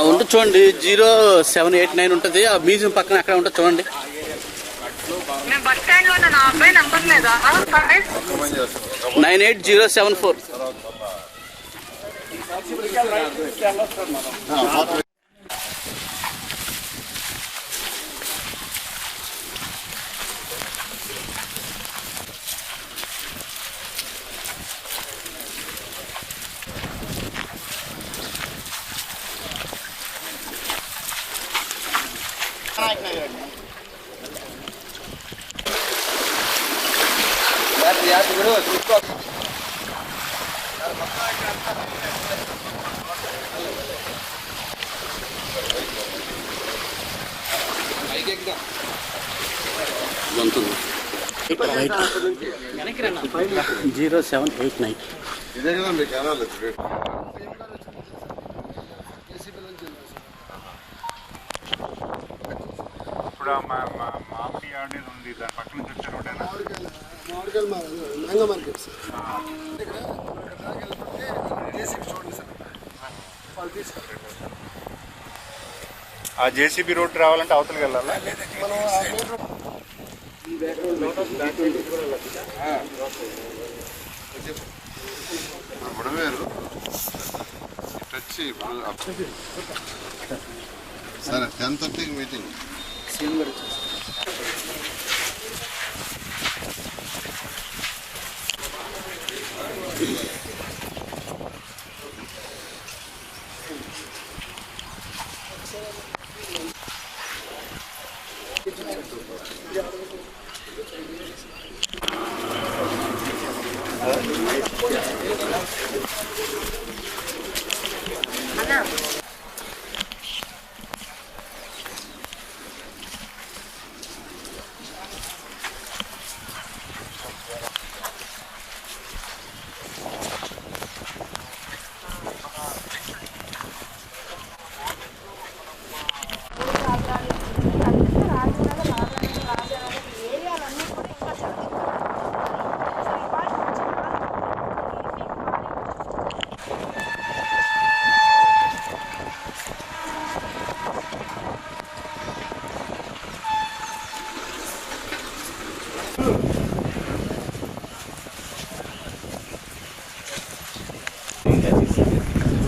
ఉంటుంది చూడండి, 0789 ఉంటుంది. ఆ మ్యూజియం పక్కన అక్కడ ఉంటుంది చూడండి. 98074. ఉంటుంది 0789. ఇప్పుడు మామిడి ఆడేది ఉంది, దాని పక్కన నుంచి వచ్చారు. ఆ జేసీబీ రోడ్ రావాలంటే అవతలకి వెళ్ళాలా? బుడవేరు సరే 10:30 మీటింగ్.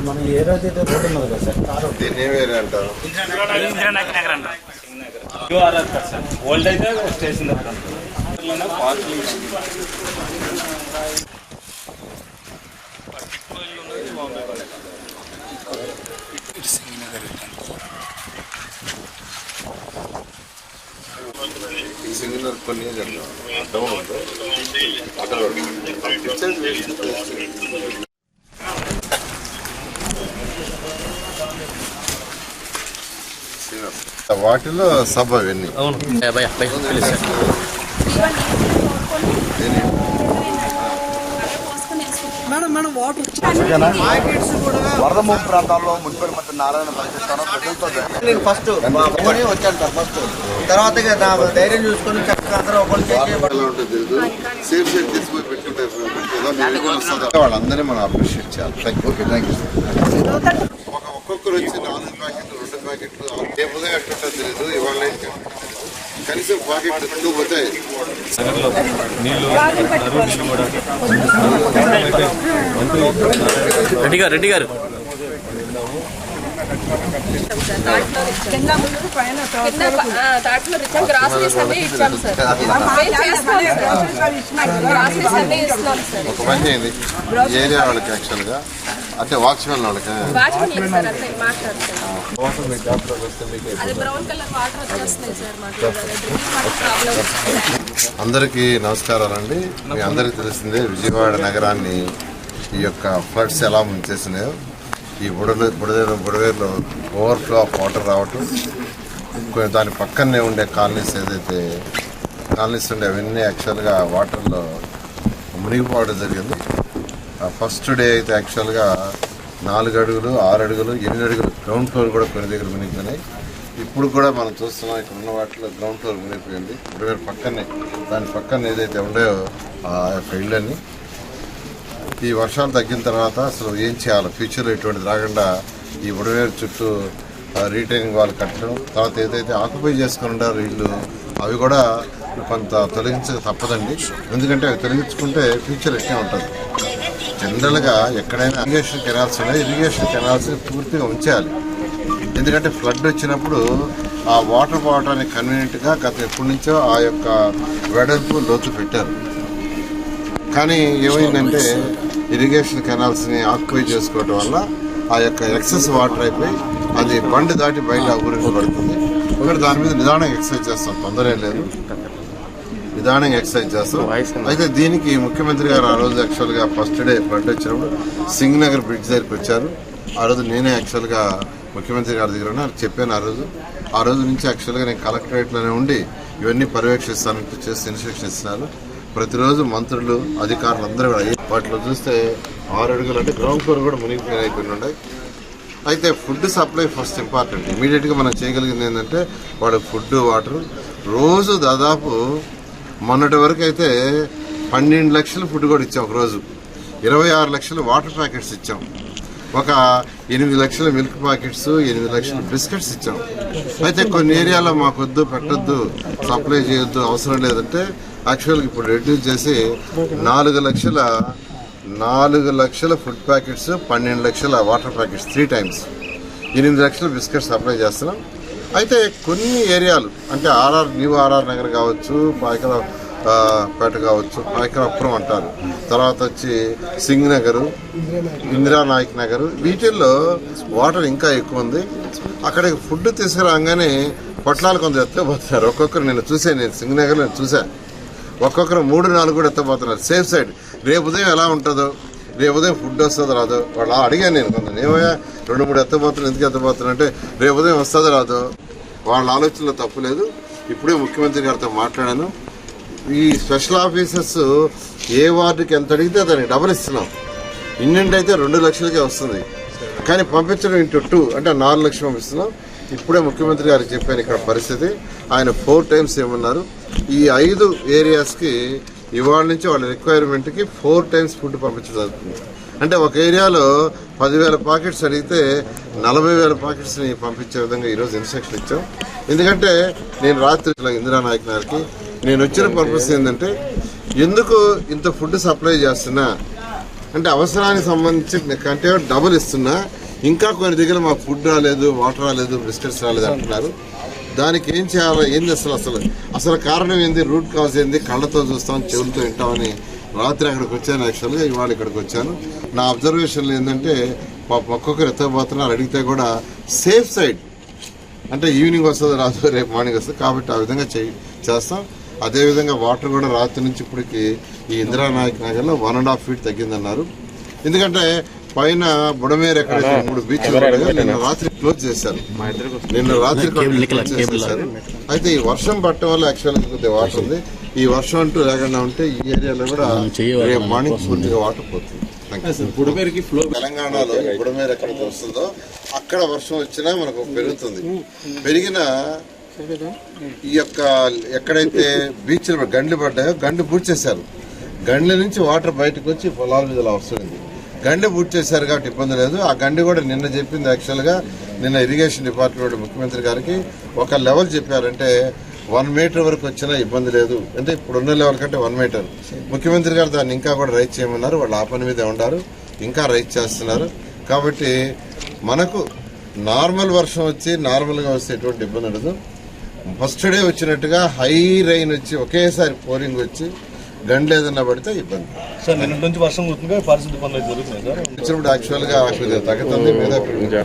మనం ఏ రోజైతే రోడ్డు ఉన్నది కదా సార్, దీన్ని ఏమేరే అంటారు? ఓల్డ్ అయితే స్టేషన్ సింగులర్ కొన్ని అడ్డం ఉందో వాటిలో సబ్ అవన్నీ వరద ముంపు ప్రాంతాల్లో మున్సిపల్ మంత్రి నారాయణ పనిచేస్తాను ప్రజలతో నేను ఫస్ట్ వచ్చాను సార్. ఫస్ట్ తర్వాత ధైర్యం చూసుకొని చక్కగా అందరూ తీసుకుపోయి పెట్టుకుంటారు. వాళ్ళందరినీ మనం అప్రిషియేట్ చేయాలి. Okay, thank you. ఒక్కొక్కరు వచ్చి 4 ప్యాకెట్లు 2 ప్యాకెట్లు ఏముందో ఎట్టుంటో తెలియదు. ఇవాళ కనీసం ప్యాకెట్ 2 పోతాయి. రెడ్డి గారు ఒక పని చేయండి, ఏరియా వాళ్ళకి యాక్చువల్గా అంటే వాచ్మెన్ వాళ్ళకి అందరికీ నమస్కారాలండి. మీ అందరికీ తెలిసిందే విజయవాడ నగరాన్ని ఈ యొక్క ఫ్లడ్స్ ఎలా ముంచేసినాయో. ఈ బుడవేరులో ఓవర్ఫ్లో ఆఫ్ వాటర్ రావటం, దాని పక్కనే ఉండే కాలనీస్ ఏదైతే కాలనీస్ ఉండే అవన్నీ యాక్చువల్గా వాటర్లో మునిగిపోవడం జరిగింది. ఫస్ట్ డే అయితే యాక్చువల్గా 4 అడుగులు 6 అడుగులు 8 అడుగులు గ్రౌండ్ ఫ్లోర్ కూడా కొన్ని దగ్గర మునిగిపోయినాయి. ఇప్పుడు కూడా మనం చూస్తున్నాం, ఇక్కడ ఉన్న వాటిలో గ్రౌండ్ ఫ్లోర్ మునిగిపోయింది. బుడవేరు పక్కనే దాని పక్కన ఏదైతే ఉన్నాయో ఆ యొక్క ఇళ్ళని ఈ వర్షాలు తగ్గిన తర్వాత అసలు ఏం చేయాలి, ఫ్యూచర్లో ఎటువంటిది రాకుండా ఈ బుడమేరు చుట్టూ రీటైనింగ్ వాళ్ళు కట్టడం, తర్వాత ఏదైతే ఆక్యుపై చేసుకుని ఉండారో ఇల్లు అవి కూడా కొంత తొలగించక తప్పదండి. ఎందుకంటే అవి తొలగించుకుంటే ఫ్యూచర్ ఎట్టే ఉంటుంది. జనరల్గా ఎక్కడైనా ఇరిగేషన్ కెనాల్స్ ఉన్నాయి, ఇరిగేషన్ కెనాల్స్ పూర్తిగా ఉంచేయాలి. ఎందుకంటే ఫ్లడ్ వచ్చినప్పుడు ఆ వాటర్ పోవడానికి కన్వీనియంట్గా గత ఎప్పటి నుంచో ఆ యొక్క వెడల్పు లోతు పెట్టారు. కానీ ఏమైందంటే ఇరిగేషన్ కెనాల్స్ని ఆక్యుపై చేసుకోవడం వల్ల ఆ యొక్క ఎక్సెస్ వాటర్ అయిపోయి అది బండి దాటి బయట అభివృద్ధిపడుతుంది. ఒకటి దాని మీద నిదానంగా ఎక్సర్సైజ్ చేస్తాం, తొందర లేదు, నిదానంగా ఎక్సర్సైజ్ చేస్తాం. అయితే దీనికి ముఖ్యమంత్రి గారు ఆ రోజు యాక్చువల్గా ఫస్ట్ డే ఫ్లడ్ వచ్చినప్పుడు సింగ్ నగర్ బ్రిడ్జ్ దగ్గరికి వచ్చారు. ఆ రోజు నేనే యాక్చువల్గా ముఖ్యమంత్రి గారి దగ్గర చెప్పాను. ఆ రోజు నుంచి యాక్చువల్గా నేను కలెక్టరేట్లోనే ఉండి ఇవన్నీ పర్యవేక్షిస్తానంటూ చేసి ఇన్స్ట్రక్షన్ ఇస్తున్నారు. ప్రతిరోజు మంత్రులు అధికారులు అందరూ కూడా వాటిలో చూస్తే 6 అడుగులు అంటే గ్రౌండ్ ఫ్లోర్ కూడా మునిగిపోయిన అయిపోయి ఉన్నాయి. అయితే ఫుడ్ సప్లై ఫస్ట్ ఇంపార్టెంట్. ఇమీడియట్గా మనం చేయగలిగింది ఏంటంటే వాళ్ళకి ఫుడ్, వాటర్ రోజు దాదాపు మొన్నటి వరకు అయితే 12 లక్షలు ఫుడ్ కూడా ఇచ్చాం. ఒకరోజు 26 లక్షలు వాటర్ ప్యాకెట్స్ ఇచ్చాం, ఒక 8 లక్షల మిల్క్ ప్యాకెట్స్, 8 లక్షల బిస్కెట్స్ ఇచ్చాం. అయితే కొన్ని ఏరియాలో మాకొద్దు, పెట్టొద్దు, సప్లై చేయొద్దు, అవసరం లేదంటే యాక్చువల్గా ఇప్పుడు రెడ్యూస్ చేసి 4 లక్షల ఫుడ్ ప్యాకెట్స్, 12 లక్షల వాటర్ ప్యాకెట్స్ 3 times 8 లక్షల బిస్కెట్స్ సప్లై చేస్తున్నాం. అయితే కొన్ని ఏరియాలు అంటే న్యూ ఆర్ఆర్ నగర్ కావచ్చు, పేట కావచ్చు, పాయకరాపురం అంటారు, తర్వాత వచ్చి సింగ్ నగరు, ఇందిరానాయక్ నగర్, వీటిల్లో వాటర్ ఇంకా ఎక్కువ ఉంది. అక్కడికి ఫుడ్ తీసుకురాగానే పొట్లాలు కొంత ఎత్తపోతున్నారు. ఒక్కొక్కరు నేను సింగ్ నగర్ నేను చూసా, ఒక్కొక్కరు 3-4 కూడా ఎత్తపోతున్నారు. సేఫ్ సైడ్ రేపు ఉదయం ఎలా ఉంటుందో, రేపు ఉదయం ఫుడ్ వస్తుందో రాదో వాళ్ళు అడిగాను నేను. కొంత ఏమయ్యా 2-3 ఎత్తపోతున్నాను, ఎందుకు ఎత్తపోతున్నా అంటే రేపు ఉదయం వస్తుందో రాదో వాళ్ళ ఆలోచనలో తప్పు లేదు. ఇప్పుడే ముఖ్యమంత్రి గారితో మాట్లాడాను. ఈ స్పెషల్ ఆఫీసర్స్ ఏ వార్డుకి ఎంత అడిగితే దానికి డబల్ ఇస్తున్నాం. ఇండియన్ అయితే 2 లక్షలకే వస్తుంది, కానీ పంపించడం ఇంటూ 2 అంటే 4 లక్షలు పంపిస్తున్నాం. ఇప్పుడే ముఖ్యమంత్రి గారికి చెప్పాను ఇక్కడ పరిస్థితి. ఆయన 4 times ఏమన్నారు, ఈ 5 ఏరియాస్కి ఇవాళ నుంచి వాళ్ళ రిక్వైర్మెంట్కి 4 times ఫుడ్ పంపించడం జరుగుతుంది. అంటే ఒక ఏరియాలో 10,000 ప్యాకెట్స్ అడిగితే 40,000 ప్యాకెట్స్ని పంపించే విధంగా ఈరోజు ఇన్స్ట్రక్షన్ ఇచ్చాం. ఎందుకంటే నేను రాత్రి ఇందిరానాయక్ నగర్కి నేను వచ్చిన పర్పస్ ఏంటంటే, ఎందుకు ఇంత ఫుడ్ సప్లై చేస్తున్నా అంటే అవసరానికి సంబంధించి కంటే డబుల్ ఇస్తున్నా, ఇంకా కొన్ని దగ్గర మాకు ఫుడ్ రాలేదు, వాటర్ రాలేదు, బిస్కెట్స్ రాలేదు అంటున్నారు. దానికి ఏం చేయాలో ఏంది అసలు కారణం ఏంది, రూట్ కాజ్ ఏంది, కళ్ళతో చూస్తాం, చెవులతో వింటామని రాత్రి అక్కడికి వచ్చాను. యాక్చువల్గా ఇవాళ ఇక్కడికి వచ్చాను. నా అబ్జర్వేషన్లు ఏంటంటే ఒక్కొక్కరు ఎత్తపోతున్నారు, అడిగితే కూడా సేఫ్ సైడ్ అంటే ఈవినింగ్ వస్తుంది రాదు, రేపు మార్నింగ్ వస్తుంది, కాబట్టి ఆ విధంగా చేస్తాం. అదేవిధంగా వాటర్ కూడా రాత్రి నుంచి ఇప్పటికి ఈ ఇందిరానాయక్ నగర్లో 1.5 feet తగ్గిందన్నారు. ఎందుకంటే పైన బుడమేరు ఎక్కడైతే 3 బీచ్లు నిన్న రాత్రి క్లోజ్ చేశారు. అయితే ఈ వర్షం పట్టడం వల్ల యాక్చువల్గా కొద్దిగా వాటర్ ఉంది. ఈ వర్షం అంటూ లేకుండా ఉంటే ఈ ఏరియాలో కూడా రేపు మార్నింగ్ పూర్తిగా వాటర్ పోతుంది. తెలంగాణలో బుడమేరు ఎక్కడైతే వస్తుందో అక్కడ వర్షం వచ్చినా మనకు పెరుగుతుంది. పెరిగిన ఈ యొక్క ఎక్కడైతే బీచ్లు గండ్లు పడ్డాయో గండ్లు పూడ్చేశారు. గండ్ల నుంచి వాటర్ బయటకు వచ్చి పొలాల మీద వస్తుంది. గండి పూర్తి చేశారు కాబట్టి ఇబ్బంది లేదు. ఆ గండి కూడా నిన్న చెప్పింది యాక్చువల్గా నిన్న ఇరిగేషన్ డిపార్ట్మెంట్ ముఖ్యమంత్రి గారికి ఒక లెవెల్ చెప్పారంటే 1 meter వరకు వచ్చినా ఇబ్బంది లేదు. అంటే ఇప్పుడున్న లెవెల్ కంటే 1 meter. ముఖ్యమంత్రి గారు దాన్ని ఇంకా కూడా రైట్ చేయమన్నారు. వాళ్ళు ఆ పని మీదే ఉన్నారు, ఇంకా రైట్ చేస్తున్నారు. కాబట్టి మనకు నార్మల్ వర్షం వచ్చి నార్మల్గా వస్తే ఎటువంటి ఇబ్బంది ఉండదు. ఫస్ట్ డే వచ్చినట్టుగా హై రైన్ వచ్చి ఒకేసారి పోరింగ్ వచ్చి గండ్లు ఏదన్నా పడితే ఇబ్బంది. వచ్చినప్పుడు యాక్చువల్గా తగ్గుతుంది మీద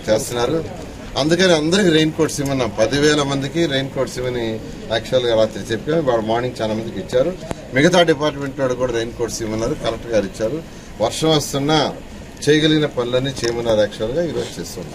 చేస్తున్నారు. అందుకని అందరికి రెయిన్ కోట్స్ ఇవ్వన్నాం. 10,000 మందికి రెయిన్ కోట్స్ ఇవ్వని యాక్చువల్గా రాత్రి చెప్పాము. వాళ్ళు మార్నింగ్ చాలా మందికి ఇచ్చారు. మిగతా డిపార్ట్మెంట్ వాడు కూడా రెయిన్ కోట్స్ ఇవ్వన్నారు, కలెక్టర్ గారు ఇచ్చారు. వర్షం వస్తున్నా చేయగలిగిన పనులన్నీ చేయమన్నారు. యాక్చువల్గా ఈరోజు చేస్తున్నాం.